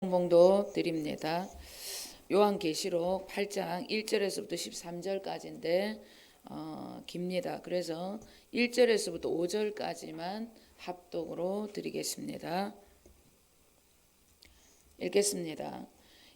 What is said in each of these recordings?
봉도 드립니다. 요한계시록 8장 1절에서부터 13절까지인데 깁니다. 그래서 1절에서부터 5절까지만 합독으로 드리겠습니다. 읽겠습니다.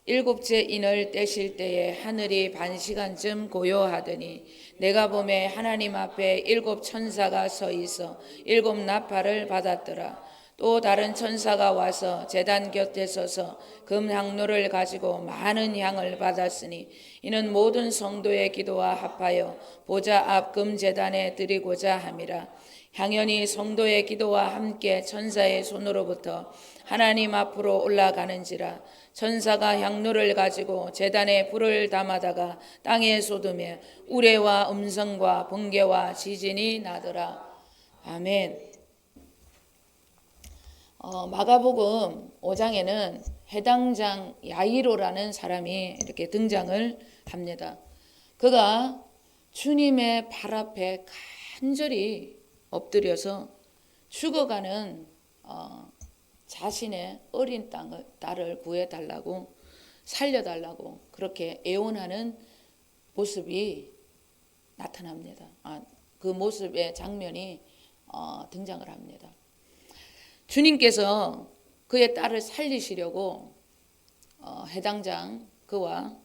일곱째 인을 떼실 때에 하늘이 반시간쯤 고요하더니 내가 보매 하나님 앞에 일곱 천사가 서 있어 일곱 나팔을 받았더라. 또 다른 천사가 와서 제단 곁에 서서 금 향로를 가지고 많은 향을 받았으니 이는 모든 성도의 기도와 합하여 보좌 앞 금 제단에 드리고자 함이라. 향연이 성도의 기도와 함께 천사의 손으로부터 하나님 앞으로 올라가는지라. 천사가 향로를 가지고 제단에 불을 담아다가 땅에 쏟으며 우레와 음성과 번개와 지진이 나더라. 아멘. 마가복음 5장에는 해당장 야이로라는 사람이 이렇게 등장을 합니다. 그가 주님의 발 앞에 간절히 엎드려서 죽어가는 자신의 어린 딸을 구해달라고 살려달라고 그렇게 애원하는 모습이 나타납니다. 그 모습의 장면이 등장을 합니다. 주님께서 그의 딸을 살리시려고 해당장 그와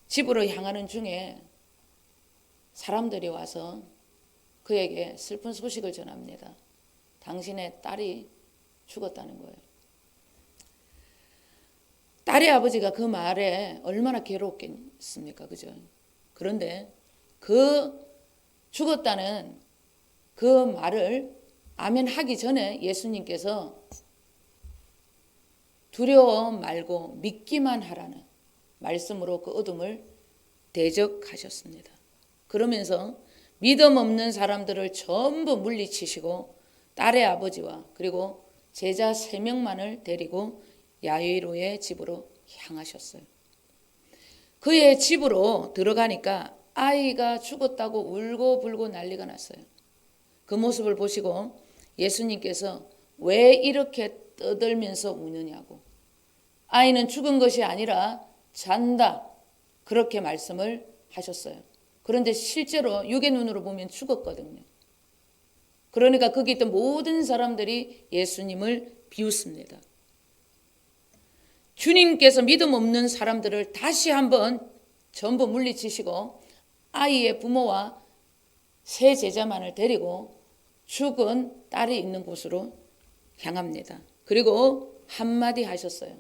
집으로 향하는 중에 사람들이 와서 그에게 슬픈 소식을 전합니다. 당신의 딸이 죽었다는 거예요. 딸의 아버지가 그 말에 얼마나 괴롭겠습니까? 그죠? 그런데 그 죽었다는 그 말을 아멘 하기 전에 예수님께서 두려워 말고 믿기만 하라는 말씀으로 그 어둠을 대적하셨습니다. 그러면서 믿음 없는 사람들을 전부 물리치시고 딸의 아버지와 그리고 제자 3명만을 데리고 야이로의 집으로 향하셨어요. 그의 집으로 들어가니까 아이가 죽었다고 울고 불고 난리가 났어요. 그 모습을 보시고 예수님께서 왜 이렇게 떠들면서 우느냐고, 아이는 죽은 것이 아니라 잔다, 그렇게 말씀을 하셨어요. 그런데 실제로 육의 눈으로 보면 죽었거든요. 그러니까 거기 있던 모든 사람들이 예수님을 비웃습니다. 주님께서 믿음 없는 사람들을 다시 한번 전부 물리치시고 아이의 부모와 세 제자만을 데리고 죽은 딸이 있는 곳으로 향합니다. 그리고 한마디 하셨어요.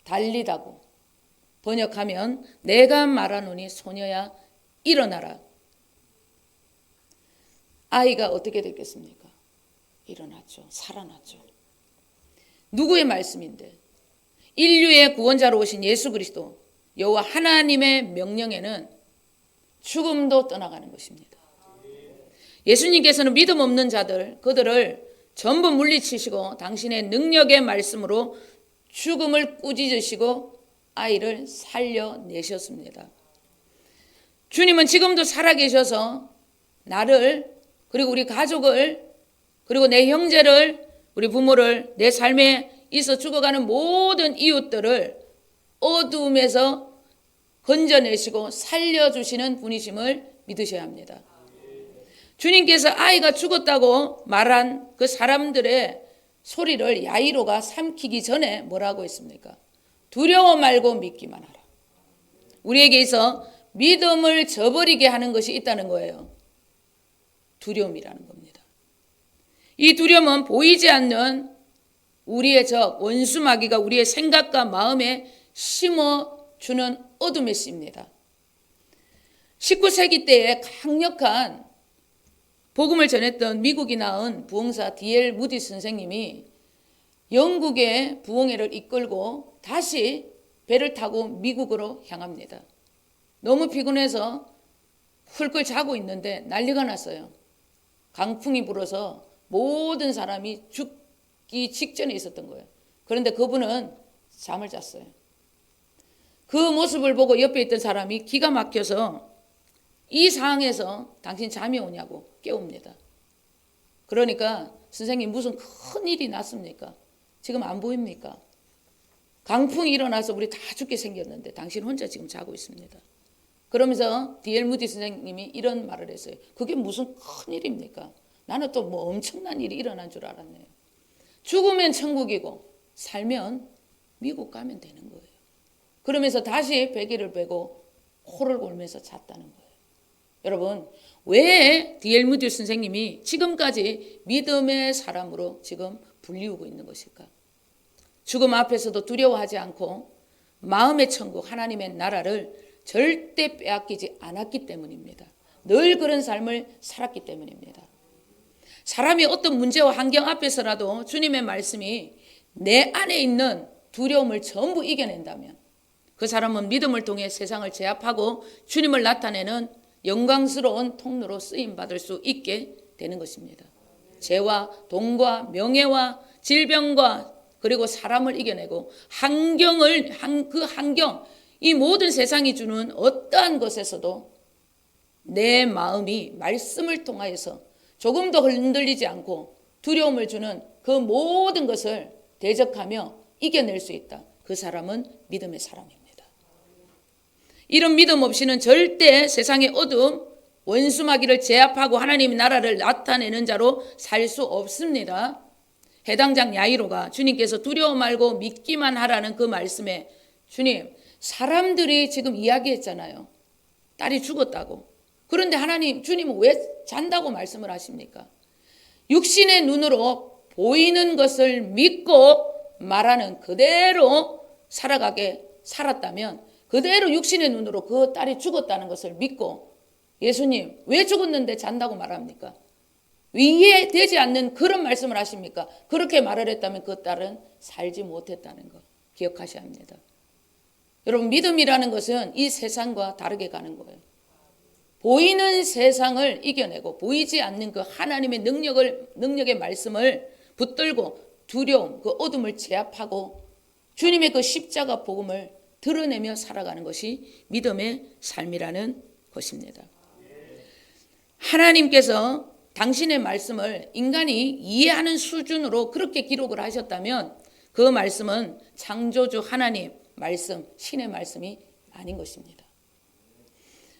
달리다고. 번역하면 내가 말하노니 소녀야 일어나라. 아이가 어떻게 됐겠습니까? 일어났죠. 살아났죠. 누구의 말씀인데? 인류의 구원자로 오신 예수 그리스도 여호와 하나님의 명령에는 죽음도 떠나가는 것입니다. 예수님께서는 믿음 없는 자들, 그들을 전부 물리치시고 당신의 능력의 말씀으로 죽음을 꾸짖으시고 아이를 살려내셨습니다. 주님은 지금도 살아계셔서 나를 그리고 우리 가족을 그리고 내 형제를 우리 부모를 내 삶에 있어 죽어가는 모든 이웃들을 어두움에서 건져내시고 살려주시는 분이심을 믿으셔야 합니다. 주님께서 아이가 죽었다고 말한 그 사람들의 소리를 야이로가 삼키기 전에 뭐라고 했습니까? 두려워 말고 믿기만 하라. 우리에게 있어 믿음을 저버리게 하는 것이 있다는 거예요. 두려움이라는 겁니다. 이 두려움은 보이지 않는 우리의 적 원수 마귀가 우리의 생각과 마음에 심어주는 어둠의 씨입니다. 19세기 때에 강력한 복음을 전했던 미국이 낳은 부흥사 D.L. 무디 선생님이 영국의 부흥회를 이끌고 다시 배를 타고 미국으로 향합니다. 너무 피곤해서 훌끌 자고 있는데 난리가 났어요. 강풍이 불어서 모든 사람이 죽기 직전에 있었던 거예요. 그런데 그분은 잠을 잤어요. 그 모습을 보고 옆에 있던 사람이 기가 막혀서 이 상황에서 당신 잠이 오냐고 깨웁니다. 그러니까 선생님 무슨 큰 일이 났습니까? 지금 안 보입니까? 강풍이 일어나서 우리 다 죽게 생겼는데 당신 혼자 지금 자고 있습니다. 그러면서 D.L. 무디 선생님이 이런 말을 했어요. 그게 무슨 큰일입니까? 나는 또 뭐 엄청난 일이 일어난 줄 알았네요. 죽으면 천국이고 살면 미국 가면 되는 거예요. 그러면서 다시 베개를 베고 코를 골면서 잤다는 거예요. 여러분, 왜 D.L. 무디 선생님이 지금까지 믿음의 사람으로 지금 불리우고 있는 것일까? 죽음 앞에서도 두려워하지 않고 마음의 천국 하나님의 나라를 절대 빼앗기지 않았기 때문입니다. 늘 그런 삶을 살았기 때문입니다. 사람이 어떤 문제와 환경 앞에서라도 주님의 말씀이 내 안에 있는 두려움을 전부 이겨낸다면 그 사람은 믿음을 통해 세상을 제압하고 주님을 나타내는 영광스러운 통로로 쓰임받을 수 있게 되는 것입니다. 죄와 돈과 명예와 질병과 그리고 사람을 이겨내고 그 환경, 이 모든 세상이 주는 어떠한 것에서도 내 마음이 말씀을 통하여서 조금도 흔들리지 않고 두려움을 주는 그 모든 것을 대적하며 이겨낼 수 있다. 그 사람은 믿음의 사람입니다. 이런 믿음 없이는 절대 세상의 어둠, 원수마귀를 제압하고 하나님의 나라를 나타내는 자로 살 수 없습니다. 해당장 야이로가 주님께서 두려워 말고 믿기만 하라는 그 말씀에 주님, 사람들이 지금 이야기했잖아요. 딸이 죽었다고. 그런데 하나님, 주님은 왜 잔다고 말씀을 하십니까? 육신의 눈으로 보이는 것을 믿고 말하는 그대로 살았다면 그대로 육신의 눈으로 그 딸이 죽었다는 것을 믿고 예수님, 왜 죽었는데 잔다고 말합니까? 이해되지 않는 그런 말씀을 하십니까? 그렇게 말을 했다면 그 딸은 살지 못했다는 거 기억하셔야 합니다. 여러분, 믿음이라는 것은 이 세상과 다르게 가는 거예요. 보이는 세상을 이겨내고 보이지 않는 그 하나님의 능력의 말씀을 붙들고 두려움, 그 어둠을 제압하고 주님의 그 십자가 복음을 드러내며 살아가는 것이 믿음의 삶이라는 것입니다. 하나님께서 당신의 말씀을 인간이 이해하는 수준으로 그렇게 기록을 하셨다면 그 말씀은 창조주 하나님 말씀, 신의 말씀이 아닌 것입니다.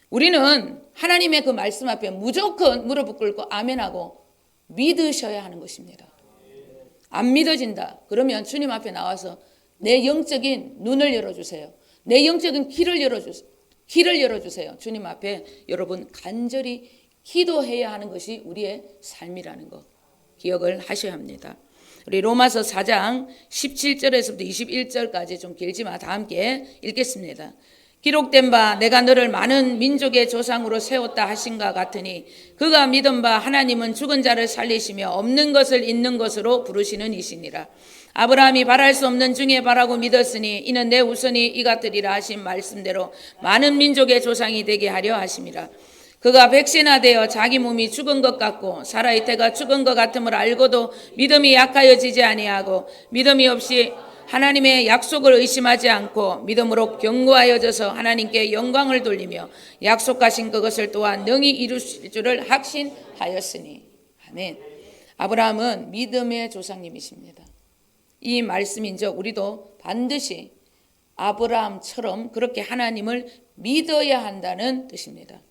우리는 하나님의 그 말씀 앞에 무조건 무릎을 꿇고 아멘하고 믿으셔야 하는 것입니다. 안 믿어진다. 그러면 주님 앞에 나와서 내 영적인 눈을 열어주세요. 내 영적인 길을 열어주세요. 주님 앞에 여러분 간절히 기도해야 하는 것이 우리의 삶이라는 것 기억을 하셔야 합니다. 우리 로마서 4장 17절에서부터 21절까지 좀 길지만 다 함께 읽겠습니다. 기록된 바 내가 너를 많은 민족의 조상으로 세웠다 하신가 같으니 그가 믿은 바 하나님은 죽은 자를 살리시며 없는 것을 있는 것으로 부르시는 이시니라. 아브라함이 바랄 수 없는 중에 바라고 믿었으니 이는 내 후손이 이같으리라 하신 말씀대로 많은 민족의 조상이 되게 하려 하심이라. 그가 백신화되어 자기 몸이 죽은 것 같고 살아있다가 죽은 것 같음을 알고도 믿음이 약하여지지 아니하고 믿음이 없이 하나님의 약속을 의심하지 않고 믿음으로 견고하여져서 하나님께 영광을 돌리며 약속하신 그것을 또한 능히 이루실 줄을 확신하였으니. 아멘. 아브라함은 믿음의 조상님이십니다. 이 말씀인즉 우리도 반드시 아브라함처럼 그렇게 하나님을 믿어야 한다는 뜻입니다.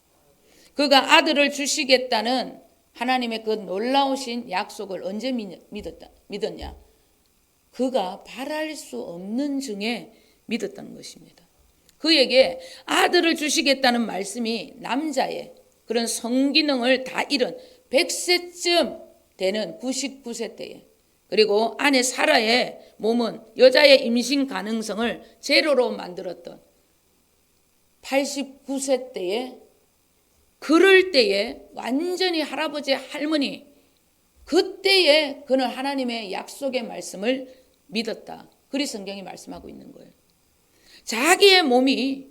그가 아들을 주시겠다는 하나님의 그 놀라우신 약속을 언제 믿었냐? 그가 바랄 수 없는 중에 믿었다는 것입니다. 그에게 아들을 주시겠다는 말씀이 남자의 그런 성기능을 다 잃은 100세쯤 되는 99세 때에 그리고 아내 사라의 몸은 여자의 임신 가능성을 제로로 만들었던 89세 때에 그럴 때에 완전히 할아버지 할머니 그때에 그는 하나님의 약속의 말씀을 믿었다. 그리 성경이 말씀하고 있는 거예요. 자기의 몸이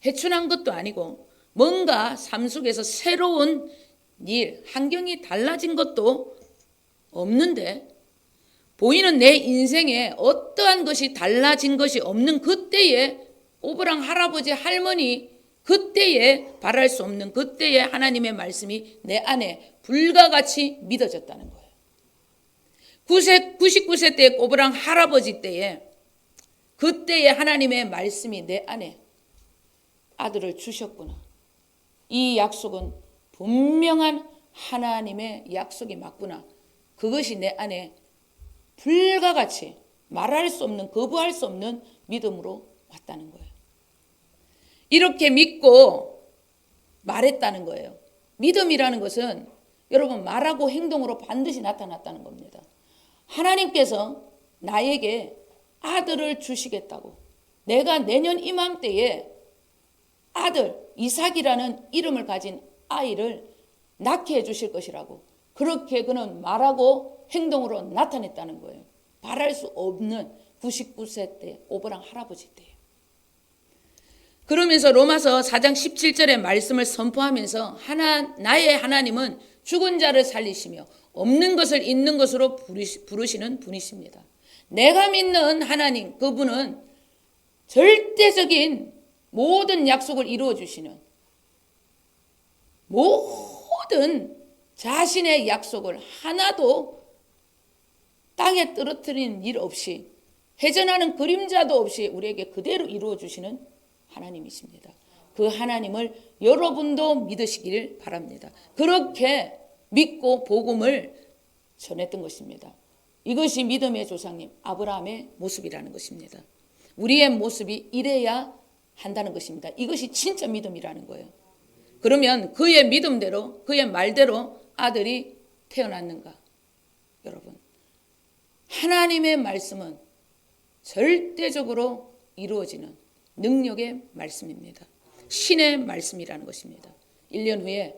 해춘한 것도 아니고 뭔가 삶 속에서 새로운 일, 환경이 달라진 것도 없는데 보이는 내 인생에 어떠한 것이 달라진 것이 없는 그때에 오브랑 할아버지 할머니 그때에 바랄 수 없는 그때에 하나님의 말씀이 내 안에 불과 같이 믿어졌다는 거예요. 99세 때 꼬부랑 할아버지 때에 그때에 하나님의 말씀이 내 안에 아들을 주셨구나. 이 약속은 분명한 하나님의 약속이 맞구나. 그것이 내 안에 불과 같이 말할 수 없는, 거부할 수 없는 믿음으로 왔다는 거예요. 이렇게 믿고 말했다는 거예요. 믿음이라는 것은 여러분 말하고 행동으로 반드시 나타났다는 겁니다. 하나님께서 나에게 아들을 주시겠다고, 내가 내년 이맘때에 아들 이삭이라는 이름을 가진 아이를 낳게 해주실 것이라고, 그렇게 그는 말하고 행동으로 나타냈다는 거예요. 말할 수 없는 99세 때 오브랑 할아버지 때예요. 그러면서 로마서 4장 17절의 말씀을 선포하면서 나의 하나님은 죽은 자를 살리시며 없는 것을 있는 것으로 부르시는 분이십니다. 내가 믿는 하나님, 그분은 절대적인 모든 약속을 이루어 주시는, 모든 자신의 약속을 하나도 땅에 떨어뜨리는 일 없이, 회전하는 그림자도 없이 우리에게 그대로 이루어 주시는 하나님이십니다. 그 하나님을 여러분도 믿으시길 바랍니다. 그렇게 믿고 복음을 전했던 것입니다. 이것이 믿음의 조상님 아브라함의 모습이라는 것입니다. 우리의 모습이 이래야 한다는 것입니다. 이것이 진짜 믿음이라는 거예요. 그러면 그의 믿음대로, 그의 말대로 아들이 태어났는가? 여러분, 하나님의 말씀은 절대적으로 이루어지는 능력의 말씀입니다. 신의 말씀이라는 것입니다. 1년 후에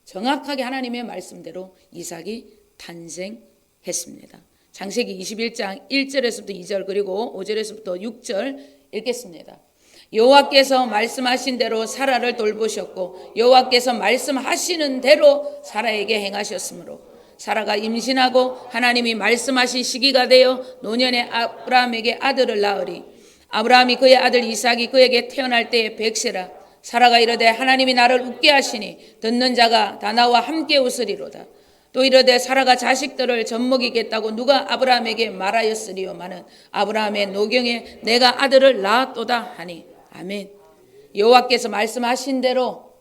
정확하게 하나님의 말씀대로 이삭이 탄생했습니다. 창세기 21장 1절에서부터 2절 그리고 5절에서부터 6절 읽겠습니다. 여호와께서 말씀하신 대로 사라를 돌보셨고 여호와께서 말씀하시는 대로 사라에게 행하셨으므로 사라가 임신하고 하나님이 말씀하신 시기가 되어 노년에 아브라함에게 아들을 낳으리. 아브라함이 그의 아들 이삭이 그에게 태어날 때에 백세라. 사라가 이르되 하나님이 나를 웃게 하시니 듣는 자가 다 나와 함께 웃으리로다. 또 이르되 사라가 자식들을 젖먹이겠다고 누가 아브라함에게 말하였으리요마는 아브라함의 노경에 내가 아들을 낳았도다 하니. 아멘. 여호와께서 말씀하신 대로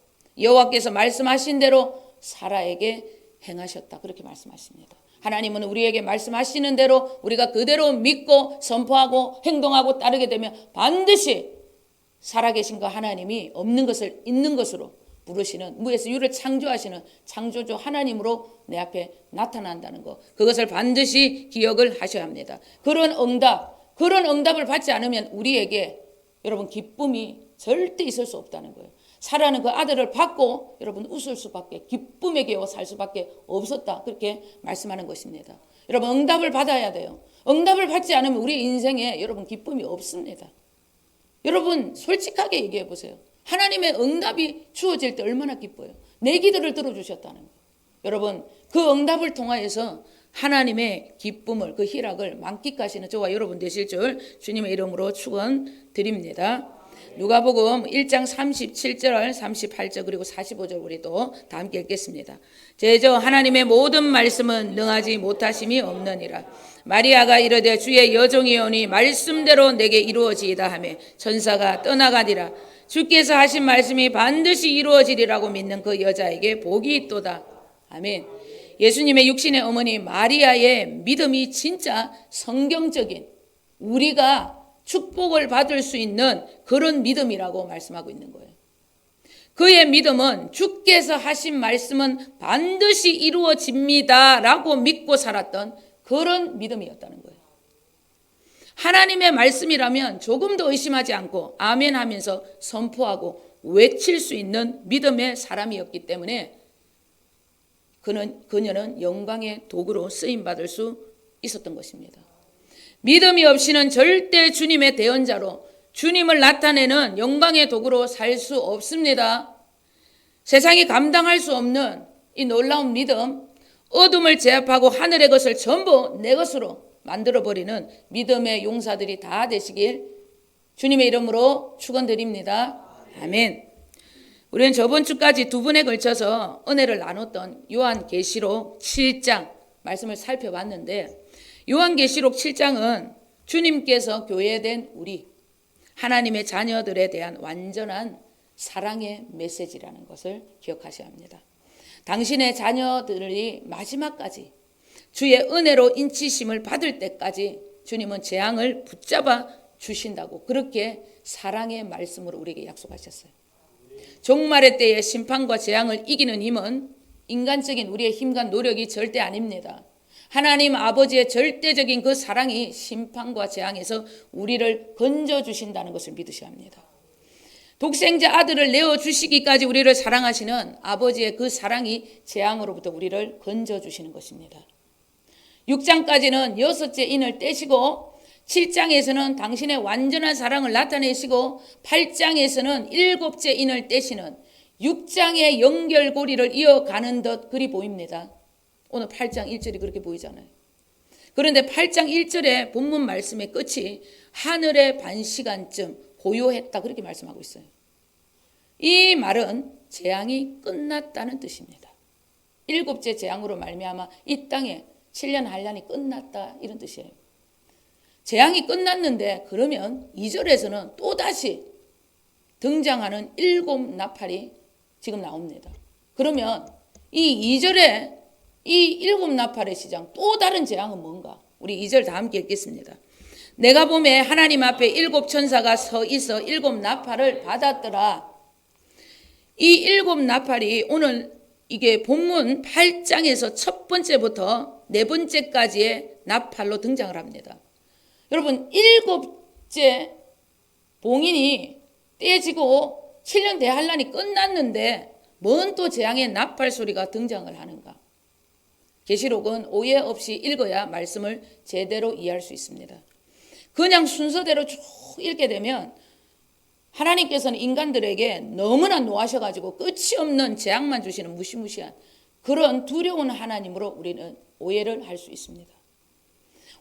사라에게 행하셨다. 그렇게 말씀하십니다. 하나님은 우리에게 말씀하시는 대로 우리가 그대로 믿고 선포하고 행동하고 따르게 되면 반드시 살아계신 그 하나님이 없는 것을 있는 것으로 부르시는, 무에서 유를 창조하시는 창조주 하나님으로 내 앞에 나타난다는 것, 그것을 반드시 기억을 하셔야 합니다. 그런 응답을 받지 않으면 우리에게 여러분 기쁨이 절대 있을 수 없다는 거예요. 사라는 그 아들을 받고 여러분 웃을 수밖에, 기쁨에 겨워 살 수밖에 없었다. 그렇게 말씀하는 것입니다. 여러분 응답을 받아야 돼요. 응답을 받지 않으면 우리 인생에 여러분 기쁨이 없습니다. 여러분 솔직하게 얘기해 보세요. 하나님의 응답이 주어질 때 얼마나 기뻐요. 내 기도를 들어주셨다는 거예요. 여러분 그 응답을 통하여서 하나님의 기쁨을, 그 희락을 만끽하시는 저와 여러분 되실 줄 주님의 이름으로 축원드립니다. 누가복음 1장 37절 38절 그리고 45절 우리 또 다 함께 읽겠습니다. 제저 하나님의 모든 말씀은 능하지 못하심이 없느니라. 마리아가 이르되 주의 여종이오니 말씀대로 내게 이루어지이다 하며 천사가 떠나가니라. 주께서 하신 말씀이 반드시 이루어지리라고 믿는 그 여자에게 복이 있도다. 아멘. 예수님의 육신의 어머니 마리아의 믿음이 진짜 성경적인, 우리가 축복을 받을 수 있는 그런 믿음이라고 말씀하고 있는 거예요. 그의 믿음은 주께서 하신 말씀은 반드시 이루어집니다 라고 믿고 살았던 그런 믿음이었다는 거예요. 하나님의 말씀이라면 조금도 의심하지 않고 아멘 하면서 선포하고 외칠 수 있는 믿음의 사람이었기 때문에 그녀는 영광의 도구로 쓰임받을 수 있었던 것입니다. 믿음이 없이는 절대 주님의 대언자로, 주님을 나타내는 영광의 도구로 살 수 없습니다. 세상이 감당할 수 없는 이 놀라운 믿음, 어둠을 제압하고 하늘의 것을 전부 내 것으로 만들어버리는 믿음의 용사들이 다 되시길 주님의 이름으로 축원드립니다. 아멘. 우리는 저번 주까지 두 번에 걸쳐서 은혜를 나눴던 요한계시록 7장 말씀을 살펴봤는데, 요한계시록 7장은 주님께서 교회된 우리 하나님의 자녀들에 대한 완전한 사랑의 메시지라는 것을 기억하셔야 합니다. 당신의 자녀들이 마지막까지 주의 은혜로 인치심을 받을 때까지 주님은 재앙을 붙잡아 주신다고 그렇게 사랑의 말씀으로 우리에게 약속하셨어요. 종말의 때에 심판과 재앙을 이기는 힘은 인간적인 우리의 힘과 노력이 절대 아닙니다. 하나님 아버지의 절대적인 그 사랑이 심판과 재앙에서 우리를 건져주신다는 것을 믿으셔야 합니다. 독생자 아들을 내어주시기까지 우리를 사랑하시는 아버지의 그 사랑이 재앙으로부터 우리를 건져주시는 것입니다. 6장까지는 6째 인을 떼시고 7장에서는 당신의 완전한 사랑을 나타내시고 8장에서는 7째 인을 떼시는 6장의 연결고리를 이어가는 듯 그리 보입니다. 오늘 8장 1절이 그렇게 보이잖아요. 그런데 8장 1절의 본문 말씀의 끝이 하늘의 반시간쯤 고요했다 그렇게 말씀하고 있어요. 이 말은 재앙이 끝났다는 뜻입니다. 7째 재앙으로 말미암아 이 땅에 7년 한란이 끝났다 이런 뜻이에요. 재앙이 끝났는데 그러면 2절에서는 또다시 등장하는 7 나팔이 지금 나옵니다. 그러면 이 2절에 이 7 나팔의 시작 또 다른 재앙은 뭔가? 우리 2절 다 함께 읽겠습니다. 내가 보매 하나님 앞에 7 천사가 서 있어 7 나팔을 받았더라. 이 7 나팔이 오늘 이게 본문 8장에서 첫 번째부터 네 번째까지의 나팔로 등장을 합니다. 여러분 7째 봉인이 떼지고 7년 대환란이 끝났는데 뭔 또 재앙의 나팔 소리가 등장을 하는가? 계시록은 오해 없이 읽어야 말씀을 제대로 이해할 수 있습니다. 그냥 순서대로 쭉 읽게 되면 하나님께서는 인간들에게 너무나 노하셔가지고 끝이 없는 재앙만 주시는 무시무시한 그런 두려운 하나님으로 우리는 오해를 할 수 있습니다.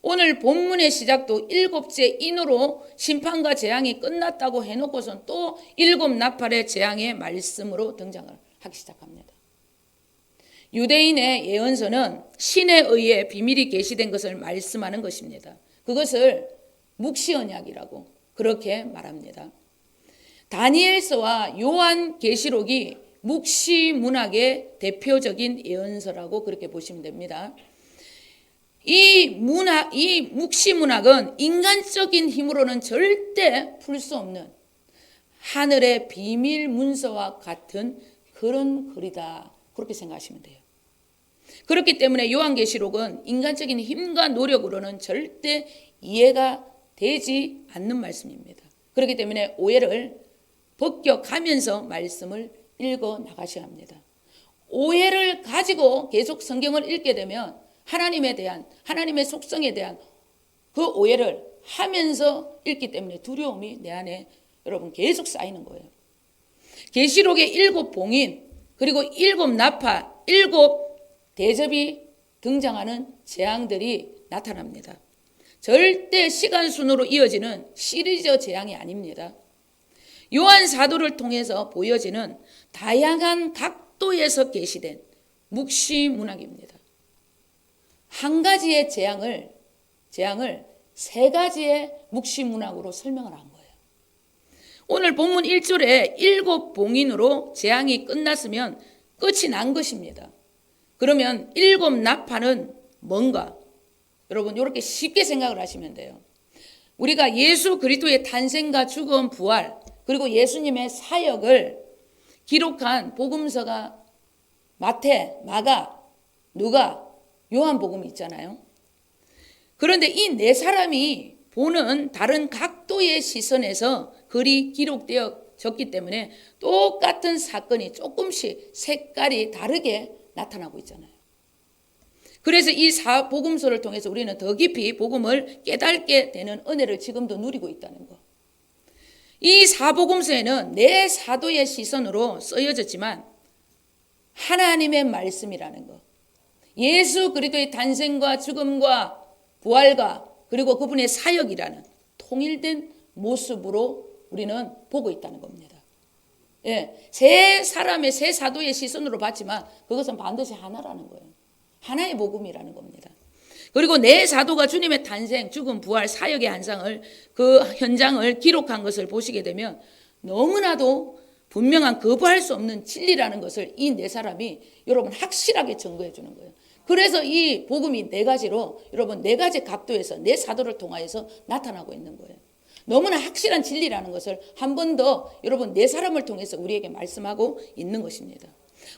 오늘 본문의 시작도 7째 인으로 심판과 재앙이 끝났다고 해놓고선 또 7 나팔의 재앙의 말씀으로 등장을 하기 시작합니다. 유대인의 예언서는 신에 의해 비밀이 계시된 것을 말씀하는 것입니다. 그것을 묵시언약이라고 그렇게 말합니다. 다니엘서와 요한계시록이 묵시문학의 대표적인 예언서라고 그렇게 보시면 됩니다. 이 묵시문학은 인간적인 힘으로는 절대 풀 수 없는 하늘의 비밀 문서와 같은 그런 글이다. 그렇게 생각하시면 돼요. 그렇기 때문에 요한계시록은 인간적인 힘과 노력으로는 절대 이해가 되지 않는 말씀입니다. 그렇기 때문에 오해를 벗겨가면서 말씀을 읽어 나가셔야 합니다. 오해를 가지고 계속 성경을 읽게 되면 하나님에 대한 하나님의 속성에 대한 그 오해를 하면서 읽기 때문에 두려움이 내 안에 여러분 계속 쌓이는 거예요. 계시록의 7 봉인 그리고 7 나팔 7 대접이 등장하는 재앙들이 나타납니다. 절대 시간 순으로 이어지는 시리즈 재앙이 아닙니다. 요한 사도를 통해서 보여지는 다양한 각도에서 계시된 묵시 문학입니다. 한 가지의 재앙을 3가지의 묵시 문학으로 설명을 한 거예요. 오늘 본문 1절에 7 봉인으로 재앙이 끝났으면 끝이 난 것입니다. 그러면 7 나팔은 뭔가? 여러분 이렇게 쉽게 생각을 하시면 돼요. 우리가 예수 그리스도의 탄생과 죽음, 부활 그리고 예수님의 사역을 기록한 복음서가 마태, 마가, 누가, 요한복음이 있잖아요. 그런데 이 4사람이 보는 다른 각도의 시선에서 글이 기록되어졌기 때문에 똑같은 사건이 조금씩 색깔이 다르게 나타나고 있잖아요. 그래서 이 복음서를 통해서 우리는 더 깊이 복음을 깨닫게 되는 은혜를 지금도 누리고 있다는 것. 이 사복음서에는 4 사도의 시선으로 쓰여졌지만 하나님의 말씀이라는 것, 예수 그리스도의 탄생과 죽음과 부활과 그리고 그분의 사역이라는 통일된 모습으로 우리는 보고 있다는 겁니다. 예, 3사람의 3사도의 시선으로 봤지만 그것은 반드시 하나라는 거예요. 하나의 복음이라는 겁니다. 그리고 내 사도가 주님의 탄생, 죽음, 부활, 사역의 한상을 그 현장을 기록한 것을 보시게 되면 너무나도 분명한 거부할 수 없는 진리라는 것을 이 네 사람이 여러분 확실하게 증거해 주는 거예요. 그래서 이 복음이 네 가지로 여러분 네 가지 각도에서 네 사도를 통하여서 나타나고 있는 거예요. 너무나 확실한 진리라는 것을 한 번 더 여러분 네 사람을 통해서 우리에게 말씀하고 있는 것입니다.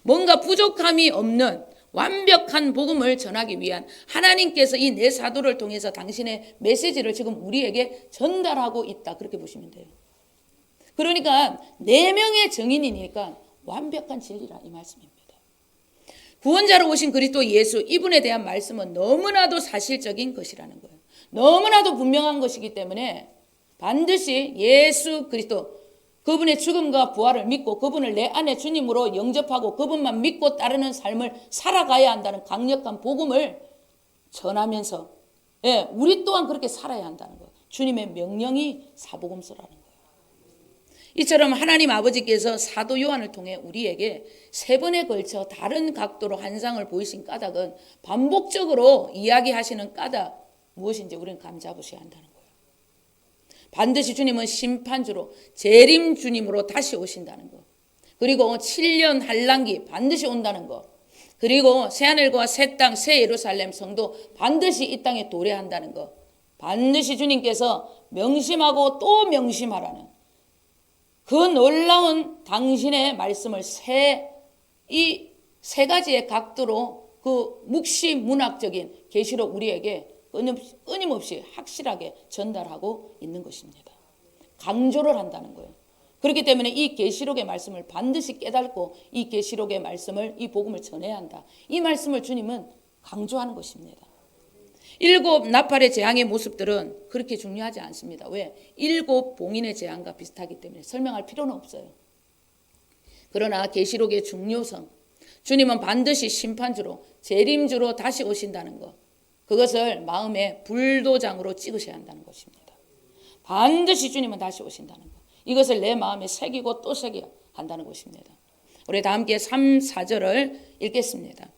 뭔가 부족함이 없는 완벽한 복음을 전하기 위한 하나님께서 이 네 사도를 통해서 당신의 메시지를 지금 우리에게 전달하고 있다. 그렇게 보시면 돼요. 그러니까 네 명의 증인이니까 완벽한 진리라 이 말씀입니다. 구원자로 오신 그리스도 예수, 이분에 대한 말씀은 너무나도 사실적인 것이라는 거예요. 너무나도 분명한 것이기 때문에 반드시 예수 그리스도, 그분의 죽음과 부활을 믿고 그분을 내 안에 주님으로 영접하고 그분만 믿고 따르는 삶을 살아가야 한다는 강력한 복음을 전하면서 우리 또한 그렇게 살아야 한다는 거예요. 주님의 명령이 사복음서라는 거예요. 이처럼 하나님 아버지께서 사도 요한을 통해 우리에게 세 번에 걸쳐 다른 각도로 환상을 보이신 까닭은 반복적으로 이야기하시는 까닭 무엇인지 우리는 감 잡으셔야 한다는 거예요. 반드시 주님은 심판주로 재림 주님으로 다시 오신다는 것, 그리고 7년 환란기 반드시 온다는 것, 그리고 새하늘과 새 땅 새 예루살렘 성도 반드시 이 땅에 도래한다는 것, 반드시 주님께서 명심하고 또 명심하라는 그 놀라운 당신의 말씀을 이 세 가지의 각도로 그 묵시문학적인 계시로 우리에게 끊임없이 확실하게 전달하고 있는 것입니다. 강조를 한다는 거예요. 그렇기 때문에 이 계시록의 말씀을 반드시 깨닫고 이 계시록의 말씀을, 이 복음을 전해야 한다. 이 말씀을 주님은 강조하는 것입니다. 7 나팔의 재앙의 모습들은 그렇게 중요하지 않습니다. 왜? 7 봉인의 재앙과 비슷하기 때문에 설명할 필요는 없어요. 그러나 계시록의 중요성, 주님은 반드시 심판주로 재림주로 다시 오신다는 것, 그것을 마음에 불도장으로 찍으셔야 한다는 것입니다. 반드시 주님은 다시 오신다는 것, 이것을 내 마음에 새기고 또 새겨야 한다는 것입니다. 우리 다 함께 3, 4절을 읽겠습니다.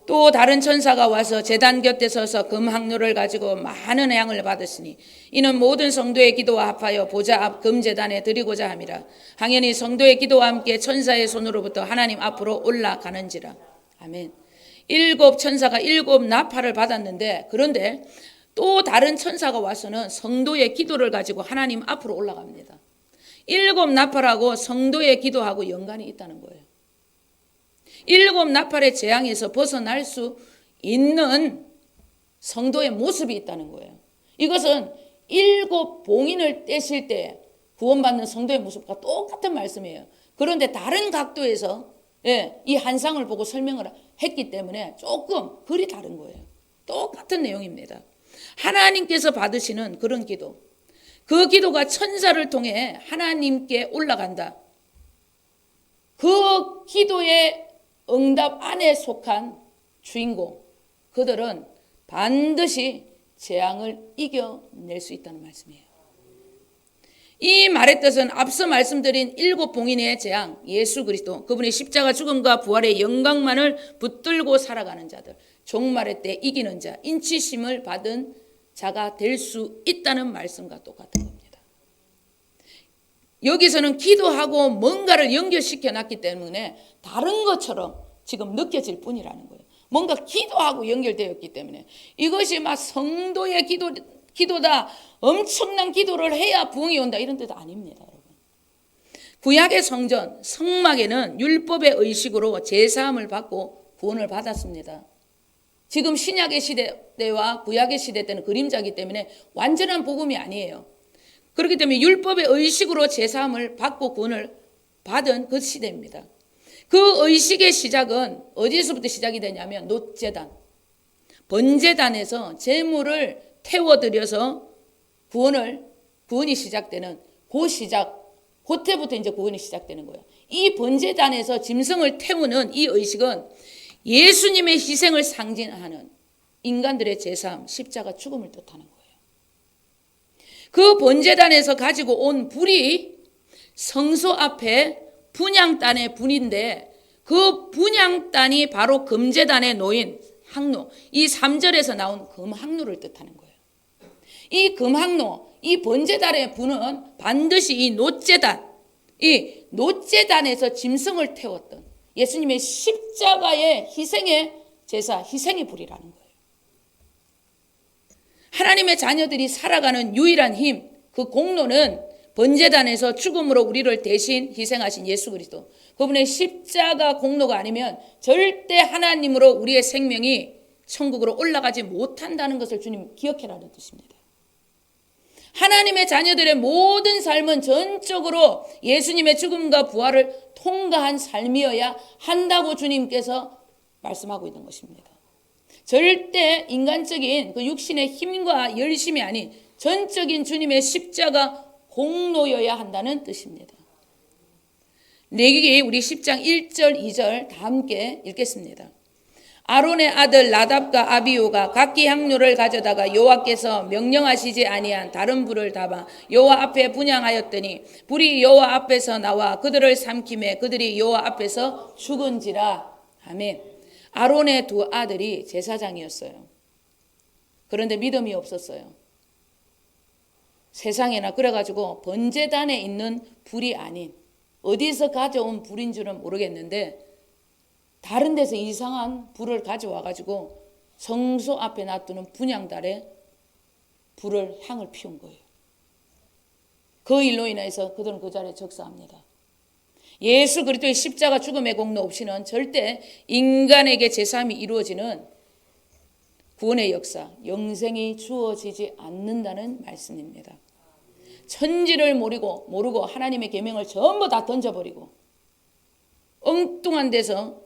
또 다른 천사가 와서 제단 곁에 서서 금 항로를 가지고 많은 향을 받으시니 이는 모든 성도의 기도와 합하여 보좌 앞 금제단에 드리고자 함이라. 항연히 성도의 기도와 함께 천사의 손으로부터 하나님 앞으로 올라가는지라. 아멘. 7 천사가 7 나팔을 받았는데, 그런데 또 다른 천사가 와서는 성도의 기도를 가지고 하나님 앞으로 올라갑니다. 7 나팔하고 성도의 기도하고 연관이 있다는 거예요. 7 나팔의 재앙에서 벗어날 수 있는 성도의 모습이 있다는 거예요. 이것은 7 봉인을 떼실 때 구원받는 성도의 모습과 똑같은 말씀이에요. 그런데 다른 각도에서 이 한상을 보고 설명을 했기 때문에 조금 글이 다른 거예요. 똑같은 내용입니다. 하나님께서 받으시는 그런 기도, 그 기도가 천사를 통해 하나님께 올라간다. 그 기도의 응답 안에 속한 주인공, 그들은 반드시 재앙을 이겨낼 수 있다는 말씀이에요. 이 말의 뜻은 앞서 말씀드린 7 봉인의 재앙, 예수 그리스도, 그분의 십자가 죽음과 부활의 영광만을 붙들고 살아가는 자들, 종말의 때 이기는 자, 인치심을 받은 자가 될 수 있다는 말씀과 똑같은 겁니다. 여기서는 기도하고 뭔가를 연결시켜 놨기 때문에 다른 것처럼 지금 느껴질 뿐이라는 거예요. 뭔가 기도하고 연결되었기 때문에 이것이 막 성도의 기도다, 엄청난 기도를 해야 부흥이 온다, 이런 뜻 아닙니다, 여러분. 구약의 성전, 성막에는 율법의 의식으로 제사함을 받고 구원을 받았습니다. 지금 신약의 시대 때와 구약의 시대 때는 그림자이기 때문에 완전한 복음이 아니에요. 그렇기 때문에 율법의 의식으로 제사함을 받고 구원을 받은 그 시대입니다. 그 의식의 시작은 어디서부터 시작이 되냐면 놋제단, 번제단에서 제물을 태워드려서 구원이 시작되는 그때부터 이제 구원이 시작되는 거예요. 이 번제단에서 짐승을 태우는 이 의식은 예수님의 희생을 상징하는 인간들의 제사함, 십자가 죽음을 뜻하는 거예요. 그 번제단에서 가지고 온 불이 성소 앞에 분향단의 불인데, 그 분향단이 바로 금제단에 놓인 항로, 이 3절에서 나온 금항로를 뜻하는 거예요. 이 금항로, 이 번제단의 분은 반드시 이 놋제단에서 짐승을 태웠던 예수님의 십자가의 희생의 제사, 희생의 불이라는 거예요. 하나님의 자녀들이 살아가는 유일한 힘, 그 공로는 번제단에서 죽음으로 우리를 대신 희생하신 예수 그리스도, 그분의 십자가 공로가 아니면 절대 하나님으로 우리의 생명이 천국으로 올라가지 못한다는 것을 주님 기억해라는 뜻입니다. 하나님의 자녀들의 모든 삶은 전적으로 예수님의 죽음과 부활을 통과한 삶이어야 한다고 주님께서 말씀하고 있는 것입니다. 절대 인간적인 그 육신의 힘과 열심이 아닌 전적인 주님의 십자가 공로여야 한다는 뜻입니다. 레위기 우리 10장 1절 2절 다 함께 읽겠습니다. 아론의 아들 나답과 아비후가 각기 향료를 가져다가 여호와께서 명령하시지 아니한 다른 불을 담아 여호와 앞에 분향하였더니 불이 여호와 앞에서 나와 그들을 삼키매 그들이 여호와 앞에서 죽은지라. 아멘. 아론의 두 아들이 제사장이었어요. 그런데 믿음이 없었어요. 세상에나 그래가지고 번제단에 있는 불이 아닌 어디서 가져온 불인 줄은 모르겠는데 다른 데서 이상한 불을 가져와가지고 성소 앞에 놔두는 분향달에 불을 향을 피운 거예요. 그 일로 인해서 그들은 그 자리에 적사합니다. 예수 그리스도의 십자가 죽음의 공로 없이는 절대 인간에게 제사함이 이루어지는 구원의 역사, 영생이 주어지지 않는다는 말씀입니다. 천지를 모르고 하나님의 계명을 전부 다 던져버리고 엉뚱한 데서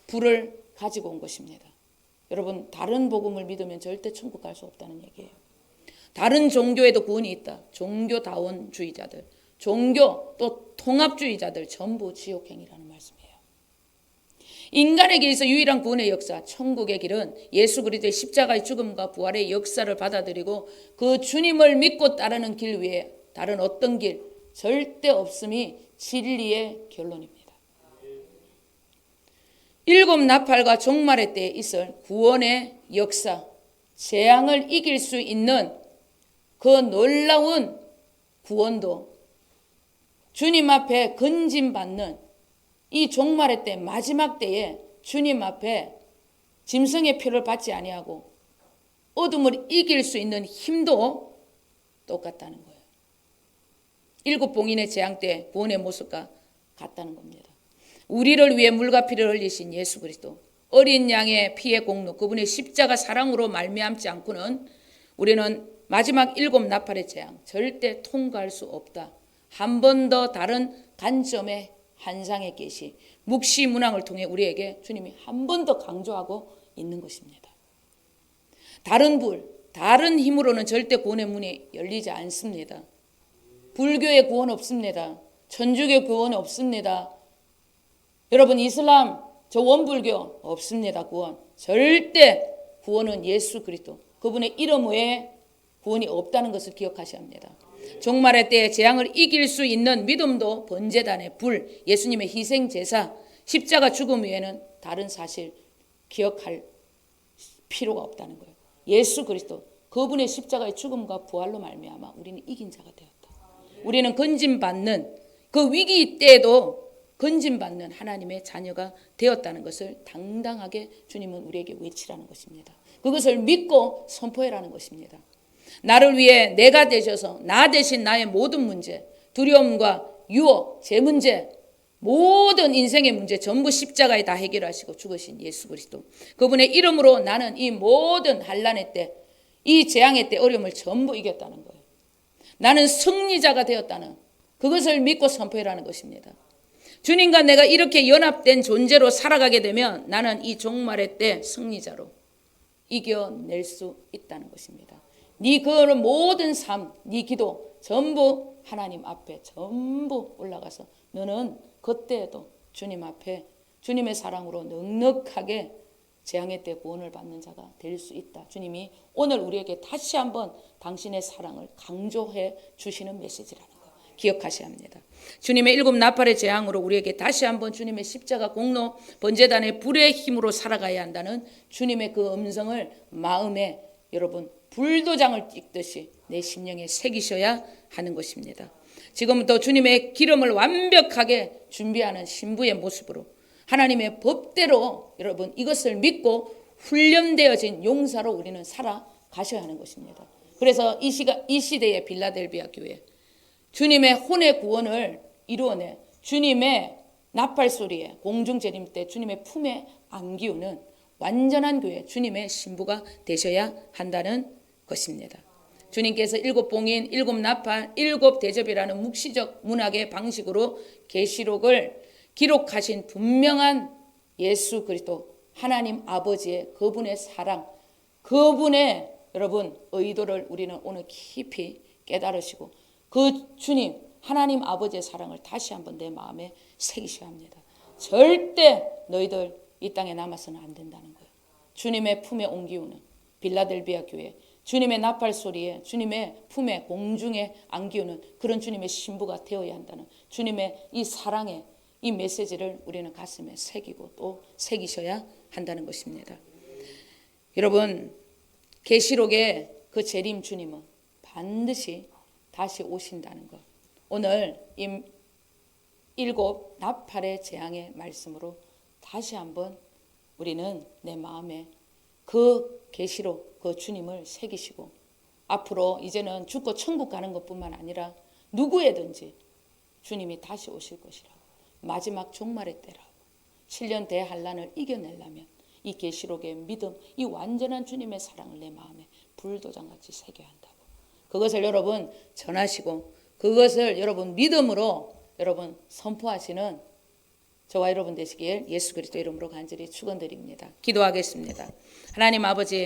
불을 가지고 온 것입니다. 여러분, 다른 복음을 믿으면 절대 천국 갈 수 없다는 얘기예요. 다른 종교에도 구원이 있다. 종교다원주의자들, 종교 또 통합주의자들 전부 지옥행이라는 말씀이에요. 인간에게 있어 유일한 구원의 역사, 천국의 길은 예수 그리스도의 십자가의 죽음과 부활의 역사를 받아들이고 그 주님을 믿고 따르는 길 외에 다른 어떤 길 절대 없음이 진리의 결론입니다. 일곱 나팔과 종말의 때에 있을 구원의 역사, 재앙을 이길 수 있는 그 놀라운 구원도 주님 앞에 건짐받는 이 종말의 때, 마지막 때에 주님 앞에 짐승의 표를 받지 아니하고 어둠을 이길 수 있는 힘도 똑같다는 거예요. 일곱 봉인의 재앙 때 구원의 모습과 같다는 겁니다. 우리를 위해 물과 피를 흘리신 예수 그리스도, 어린 양의 피의 공로, 그분의 십자가 사랑으로 말미암지 않고는 우리는 마지막 일곱 나팔의 재앙 절대 통과할 수 없다. 한 번 더 다른 관점의 환상의 계시, 묵시 문항을 통해 우리에게 주님이 한 번 더 강조하고 있는 것입니다. 다른 불, 다른 힘으로는 절대 구원의 문이 열리지 않습니다. 불교의 구원 없습니다. 천주교 구원 없습니다. 여러분, 이슬람, 저 원불교 없습니다. 구원. 절대 구원은 예수 그리스도, 그분의 이름 외에 구원이 없다는 것을 기억하셔야 합니다. 종말의 때에 재앙을 이길 수 있는 믿음도 번제단의 불, 예수님의 희생 제사, 십자가 죽음 외에는 다른 사실 기억할 필요가 없다는 거예요. 예수 그리스도, 그분의 십자가의 죽음과 부활로 말미암아 우리는 이긴 자가 되었다. 우리는 건짐받는, 그 위기 때에도 건짐받는 하나님의 자녀가 되었다는 것을 당당하게 주님은 우리에게 외치라는 것입니다. 그것을 믿고 선포해라는 것입니다. 나를 위해 내가 되셔서 나 대신 나의 모든 문제, 두려움과 유혹, 제 문제, 모든 인생의 문제 전부 십자가에 다 해결하시고 죽으신 예수 그리스도, 그분의 이름으로 나는 이 모든 환난의 때, 이 재앙의 때 어려움을 전부 이겼다는 거예요. 나는 승리자가 되었다는 그것을 믿고 선포해라는 것입니다. 주님과 내가 이렇게 연합된 존재로 살아가게 되면 나는 이 종말의 때 승리자로 이겨낼 수 있다는 것입니다. 네 그런 모든 삶, 네 기도 전부 하나님 앞에 전부 올라가서 너는 그때에도 주님 앞에 주님의 사랑으로 넉넉하게 재앙의 때 구원을 받는 자가 될 수 있다. 주님이 오늘 우리에게 다시 한번 당신의 사랑을 강조해 주시는 메시지라는 거 기억하셔야 합니다. 주님의 일곱 나팔의 재앙으로 우리에게 다시 한번 주님의 십자가 공로 번제단의 불의 힘으로 살아가야 한다는 주님의 그 음성을 마음에 여러분 불도장을 찍듯이 내 심령에 새기셔야 하는 것입니다. 지금부터 주님의 기름을 완벽하게 준비하는 신부의 모습으로 하나님의 법대로 여러분 이것을 믿고 훈련되어진 용사로 우리는 살아가셔야 하는 것입니다. 그래서 이 시대의 빌라델비아 교회 주님의 혼의 구원을 이루어내 주님의 나팔 소리에 공중 재림 때 주님의 품에 안기우는 완전한 교회 주님의 신부가 되셔야 한다는 것입니다. 주님께서 일곱 봉인, 일곱 나팔, 일곱 대접이라는 묵시적 문학의 방식으로 계시록을 기록하신 분명한 예수 그리스도 하나님 아버지의 그분의 사랑, 그분의 여러분 의도를 우리는 오늘 깊이 깨달으시고 그 주님 하나님 아버지의 사랑을 다시 한번 내 마음에 새기셔야 합니다. 절대 너희들 이 땅에 남아서는 안 된다는 거예요. 주님의 품에 옮기우는 빌라델비아 교회 주님의 나팔 소리에 주님의 품에 공중에 안기우는 그런 주님의 신부가 되어야 한다는 주님의 이 사랑의 이 메시지를 우리는 가슴에 새기고 또 새기셔야 한다는 것입니다. 여러분 계시록의 그 재림 주님은 반드시 다시 오신다는 것. 오늘 이 일곱 나팔의 재앙의 말씀으로 다시 한번 우리는 내 마음에 그 계시록 그 주님을 새기시고 앞으로 이제는 죽고 천국 가는 것뿐만 아니라 누구에든지 주님이 다시 오실 것이라고 마지막 종말의 때라고 7년 대환란을 이겨내려면 이 계시록의 믿음 이 완전한 주님의 사랑을 내 마음에 불도장같이 새겨야 한다고 그것을 여러분 전하시고 그것을 여러분 믿음으로 여러분 선포하시는 저와 여러분 되시길 예수 그리스도 이름으로 간절히 축원드립니다. 기도하겠습니다. 하나님 아버지